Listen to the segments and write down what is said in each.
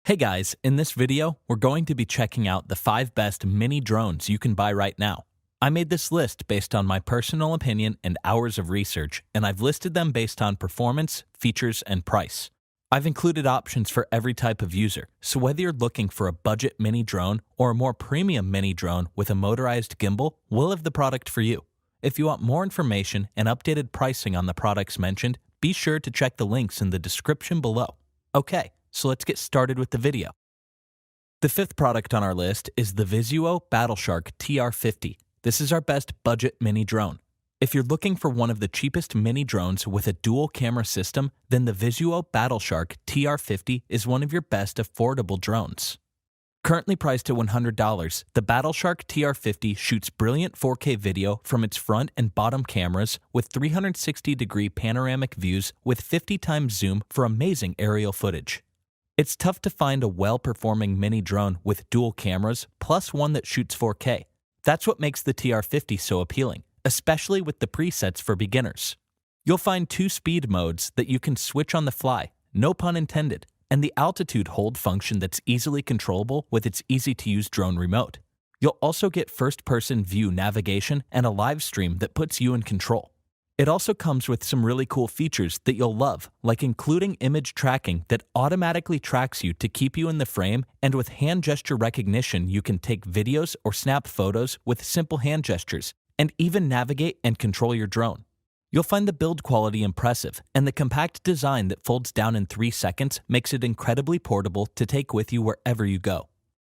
Hey guys, in this video, we're going to be checking out the 5 best mini drones you can buy right now. I made this list based on my personal opinion and hours of research, and I've listed them based on performance, features, and price. I've included options for every type of user, so whether you're looking for a budget mini drone or a more premium mini drone with a motorized gimbal, we'll have the product for you. If you want more information and updated pricing on the products mentioned, be sure to check the links in the description below. Okay. So let's get started with the video. The 5th product on our list is the Visuo Battleshark TR50. This is our best budget mini drone. If you're looking for one of the cheapest mini drones with a dual camera system, then the Visuo Battleshark TR50 is one of your best affordable drones. Currently priced at $100, the Battleshark TR50 shoots brilliant 4K video from its front and bottom cameras with 360-degree panoramic views with 50 times zoom for amazing aerial footage. It's tough to find a well-performing mini drone with dual cameras, plus one that shoots 4K. That's what makes the TR50 so appealing, especially with the presets for beginners. You'll find 2 speed modes that you can switch on the fly, no pun intended, and the altitude hold function that's easily controllable with its easy-to-use drone remote. You'll also get first-person view navigation and a live stream that puts you in control. It also comes with some really cool features that you'll love, like including image tracking that automatically tracks you to keep you in the frame, and with hand gesture recognition you can take videos or snap photos with simple hand gestures, and even navigate and control your drone. You'll find the build quality impressive, and the compact design that folds down in 3 seconds makes it incredibly portable to take with you wherever you go.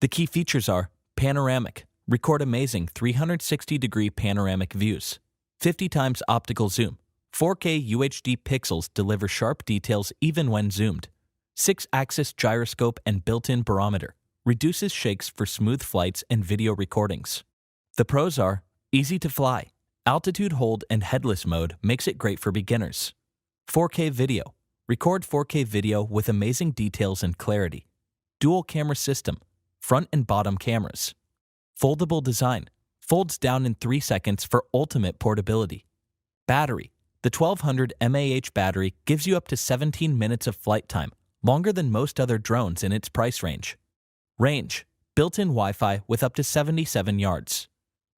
The key features are panoramic, record amazing 360-degree panoramic views. 50 times optical zoom. 4K UHD pixels deliver sharp details even when zoomed. 6-axis gyroscope and built-in barometer. Reduces shakes for smooth flights and video recordings. The pros are easy to fly. Altitude hold and headless mode makes it great for beginners. 4K video. Record 4K video with amazing details and clarity. Dual camera system. Front and bottom cameras. Foldable design. Folds down in 3 seconds for ultimate portability. Battery. The 1200 mAh battery gives you up to 17 minutes of flight time, longer than most other drones in its price range. Range. Built-in Wi-Fi with up to 77 yards.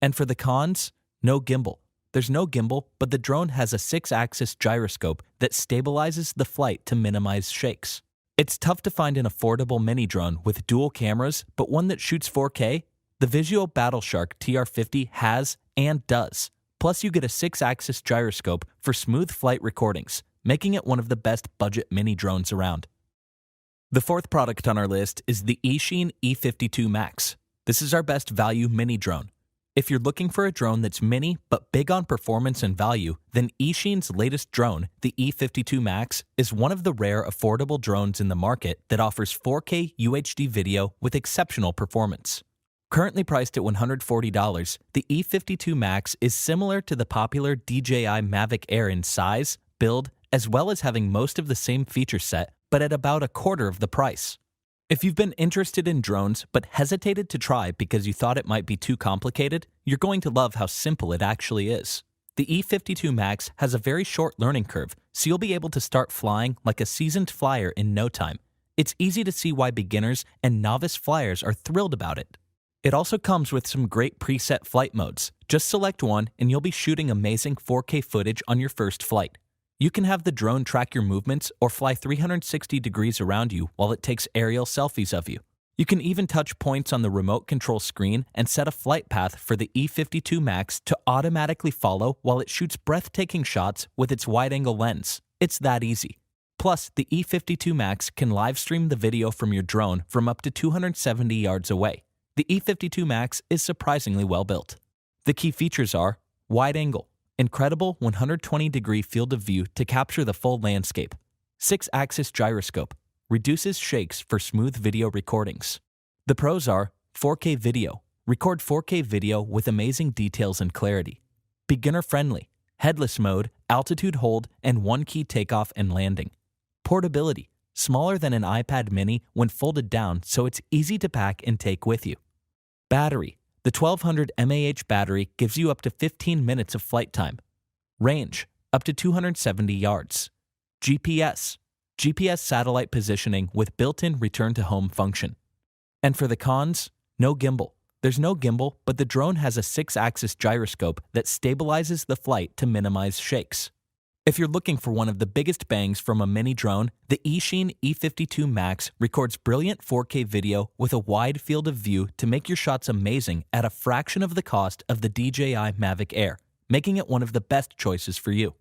And for the cons, no gimbal. There's no gimbal, but the drone has a 6-axis gyroscope that stabilizes the flight to minimize shakes. It's tough to find an affordable mini drone with dual cameras, but one that shoots 4K. The Visuo Battleshark TR50 has and does. Plus, you get a 6-axis gyroscope for smooth flight recordings, making it one of the best budget mini drones around. The 4th product on our list is the Eachine E52 Max. This is our best value mini drone. If you're looking for a drone that's mini but big on performance and value, then Eachine's latest drone, the E52 Max, is one of the rare affordable drones in the market that offers 4K UHD video with exceptional performance. Currently priced at $140, the E52 Max is similar to the popular DJI Mavic Air in size, build, as well as having most of the same feature set, but at about a quarter of the price. If you've been interested in drones but hesitated to try because you thought it might be too complicated, you're going to love how simple it actually is. The E52 Max has a very short learning curve, so you'll be able to start flying like a seasoned flyer in no time. It's easy to see why beginners and novice flyers are thrilled about it. It also comes with some great preset flight modes. Just select one and you'll be shooting amazing 4K footage on your first flight. You can have the drone track your movements or fly 360 degrees around you while it takes aerial selfies of you. You can even touch points on the remote control screen and set a flight path for the E52 Max to automatically follow while it shoots breathtaking shots with its wide-angle lens. It's that easy. Plus, the E52 Max can live stream the video from your drone from up to 270 yards away. The E52 Max is surprisingly well built. The key features are wide angle, incredible 120-degree field of view to capture the full landscape, 6-axis gyroscope, reduces shakes for smooth video recordings. The pros are 4K video, record 4K video with amazing details and clarity, beginner friendly, headless mode, altitude hold, and one-key takeoff and landing. Portability, smaller than an iPad mini when folded down, so it's easy to pack and take with you. Battery. The 1200 mAh battery gives you up to 15 minutes of flight time. Range. Up to 270 yards. GPS. GPS satellite positioning with built-in return-to-home function. And for the cons, no gimbal. There's no gimbal, but the drone has a 6-axis gyroscope that stabilizes the flight to minimize shakes. If you're looking for one of the biggest bangs from a mini drone, the Eachine E52 Max records brilliant 4K video with a wide field of view to make your shots amazing at a fraction of the cost of the DJI Mavic Air, making it one of the best choices for you.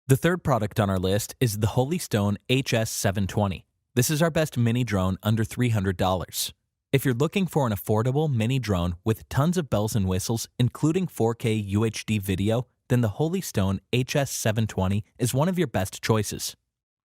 The third product on our list is the Holystone HS720. This is our best mini drone under $300. If you're looking for an affordable mini drone with tons of bells and whistles, including 4K UHD video, then the Holystone HS720 is one of your best choices.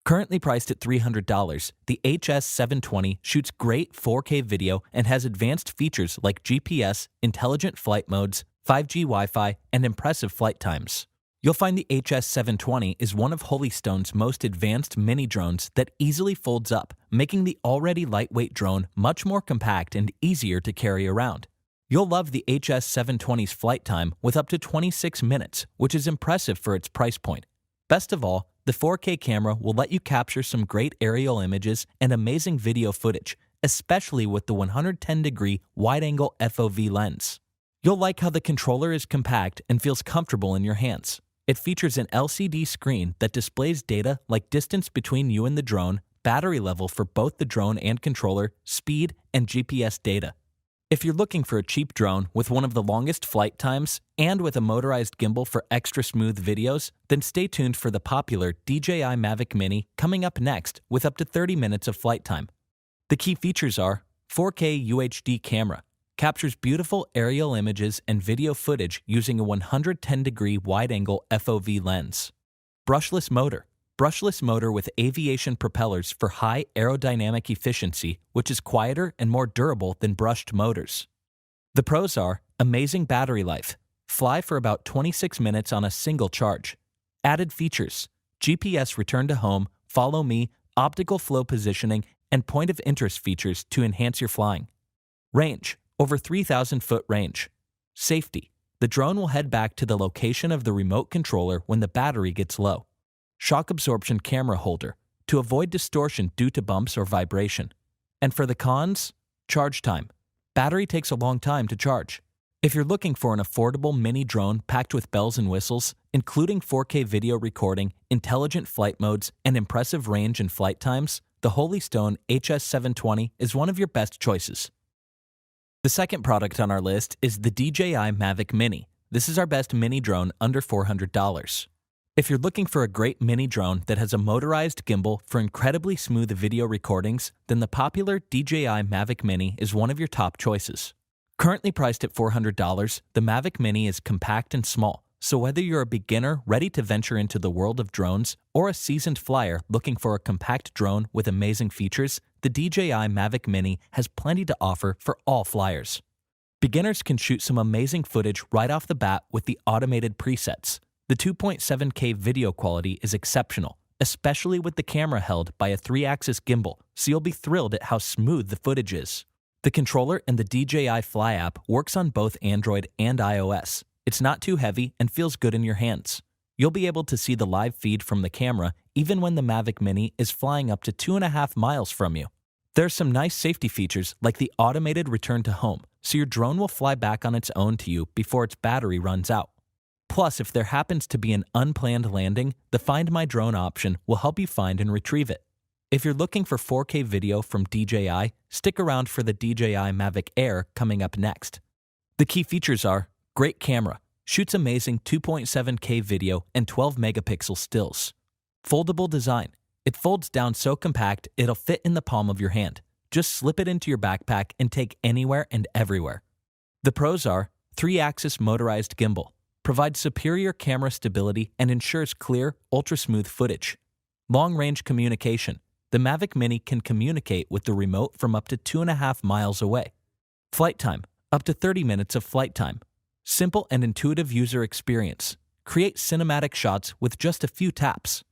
Currently priced at $300, the HS720 shoots great 4K video and has advanced features like GPS, intelligent flight modes, 5G Wi-Fi, and impressive flight times. You'll find the HS720 is one of Holystone's most advanced mini drones that easily folds up, making the already lightweight drone much more compact and easier to carry around. You'll love the HS720's flight time with up to 26 minutes, which is impressive for its price point. Best of all, the 4K camera will let you capture some great aerial images and amazing video footage, especially with the 110-degree wide-angle FOV lens. You'll like how the controller is compact and feels comfortable in your hands. It features an LCD screen that displays data like distance between you and the drone, battery level for both the drone and controller, speed, and GPS data. If you're looking for a cheap drone with one of the longest flight times and with a motorized gimbal for extra smooth videos, then stay tuned for the popular DJI Mavic Mini coming up next with up to 30 minutes of flight time. The key features are 4K UHD camera, captures beautiful aerial images and video footage using a 110-degree wide-angle FOV lens. Brushless motor with aviation propellers for high aerodynamic efficiency, which is quieter and more durable than brushed motors. The pros are amazing battery life, fly for about 26 minutes on a single charge. Added features: GPS return to home, follow me, optical flow positioning, and point of interest features to enhance your flying. Range: over 3,000-foot range. Safety: the drone will head back to the location of the remote controller when the battery gets low. Shock absorption camera holder to avoid distortion due to bumps or vibration. And for the cons, charge time. Battery takes a long time to charge. If you're looking for an affordable mini drone packed with bells and whistles, including 4K video recording, intelligent flight modes, and impressive range and flight times, the Holystone HS720 is one of your best choices. The second product on our list is the DJI Mavic Mini. This is our best mini drone under $400. If you're looking for a great mini drone that has a motorized gimbal for incredibly smooth video recordings, then the popular DJI Mavic Mini is one of your top choices. Currently priced at $400, the Mavic Mini is compact and small, so whether you're a beginner ready to venture into the world of drones or a seasoned flyer looking for a compact drone with amazing features, the DJI Mavic Mini has plenty to offer for all flyers. Beginners can shoot some amazing footage right off the bat with the automated presets. The 2.7K video quality is exceptional, especially with the camera held by a 3-axis gimbal, so you'll be thrilled at how smooth the footage is. The controller and the DJI Fly app works on both Android and iOS. It's not too heavy and feels good in your hands. You'll be able to see the live feed from the camera even when the Mavic Mini is flying up to 2.5 miles from you. There's some nice safety features like the automated return to home, so your drone will fly back on its own to you before its battery runs out. Plus, if there happens to be an unplanned landing, the Find My Drone option will help you find and retrieve it. If you're looking for 4K video from DJI, stick around for the DJI Mavic Air coming up next. The key features are great camera, shoots amazing 2.7K video and 12 megapixel stills. Foldable design, it folds down so compact it'll fit in the palm of your hand. Just slip it into your backpack and take anywhere and everywhere. The pros are 3-axis motorized gimbal, provides superior camera stability and ensures clear, ultra-smooth footage. Long-range communication, the Mavic Mini can communicate with the remote from up to 2.5 miles away. Flight time, up to 30 minutes of flight time. Simple and intuitive user experience. Create cinematic shots with just a few taps.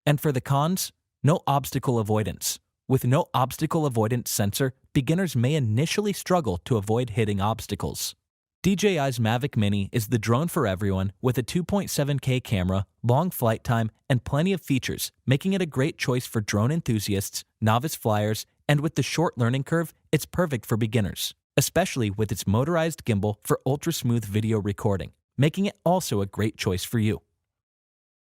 And for the cons, no obstacle avoidance. With no obstacle avoidance sensor, beginners may initially struggle to avoid hitting obstacles. DJI's Mavic Mini is the drone for everyone with a 2.7K camera, long flight time, and plenty of features, making it a great choice for drone enthusiasts, novice flyers, and with the short learning curve, it's perfect for beginners, especially with its motorized gimbal for ultra-smooth video recording, making it also a great choice for you.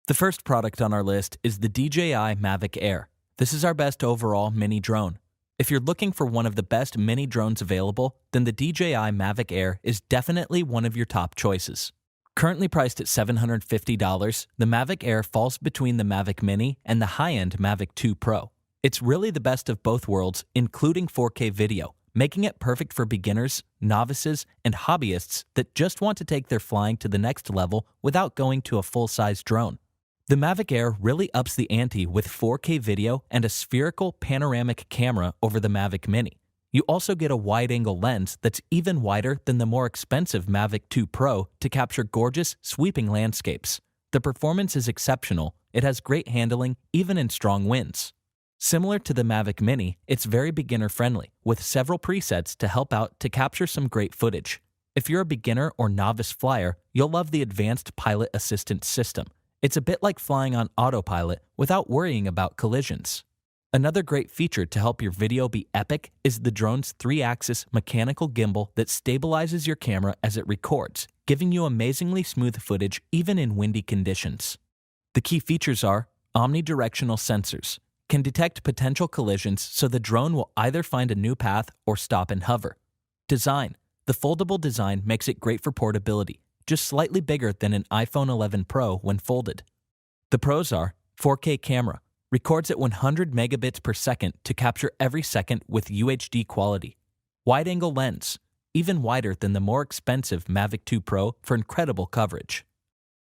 The first product on our list is the DJI Mavic Air. This is our best overall mini drone. If you're looking for one of the best mini drones available, then the DJI Mavic Air is definitely one of your top choices. Currently priced at $750, the Mavic Air falls between the Mavic Mini and the high-end Mavic 2 Pro. It's really the best of both worlds, including 4K video, making it perfect for beginners, novices, and hobbyists that just want to take their flying to the next level without going to a full-size drone. The Mavic Air really ups the ante with 4K video and a spherical panoramic camera over the Mavic Mini. You also get a wide-angle lens that's even wider than the more expensive Mavic 2 Pro to capture gorgeous, sweeping landscapes. The performance is exceptional. It has great handling, even in strong winds. Similar to the Mavic Mini, it's very beginner-friendly, with several presets to help out to capture some great footage. If you're a beginner or novice flyer, you'll love the advanced pilot assistance system. It's a bit like flying on autopilot without worrying about collisions. Another great feature to help your video be epic is the drone's 3-axis mechanical gimbal that stabilizes your camera as it records, giving you amazingly smooth footage even in windy conditions. The key features are omnidirectional sensors, can detect potential collisions so the drone will either find a new path or stop and hover. Design. The foldable design makes it great for portability, just slightly bigger than an iPhone 11 Pro when folded. The pros are 4K camera, records at 100 megabits per second to capture every second with UHD quality. Wide-angle lens, even wider than the more expensive Mavic 2 Pro for incredible coverage.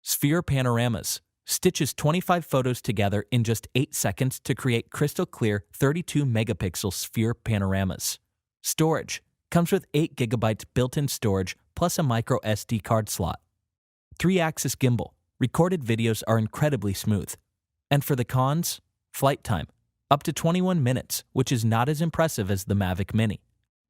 Sphere panoramas, stitches 25 photos together in just 8 seconds to create crystal clear 32 megapixel sphere panoramas. Storage, comes with 8 gigabytes built-in storage plus a micro SD card slot. 3-axis gimbal. Recorded videos are incredibly smooth. And for the cons, flight time. Up to 21 minutes, which is not as impressive as the Mavic Mini.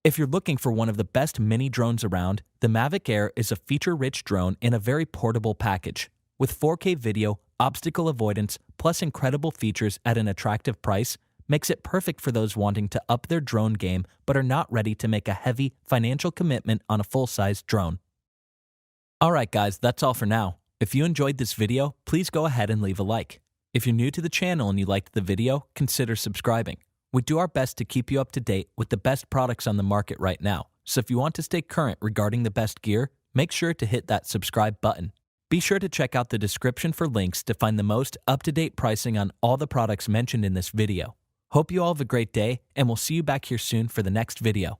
If you're looking for one of the best mini drones around, the Mavic Air is a feature-rich drone in a very portable package. With 4K video, obstacle avoidance, plus incredible features at an attractive price, makes it perfect for those wanting to up their drone game but are not ready to make a heavy financial commitment on a full-size drone. Alright guys, that's all for now. If you enjoyed this video, please go ahead and leave a like. If you're new to the channel and you liked the video, consider subscribing. We do our best to keep you up to date with the best products on the market right now, so if you want to stay current regarding the best gear, make sure to hit that subscribe button. Be sure to check out the description for links to find the most up-to-date pricing on all the products mentioned in this video. Hope you all have a great day, and we'll see you back here soon for the next video.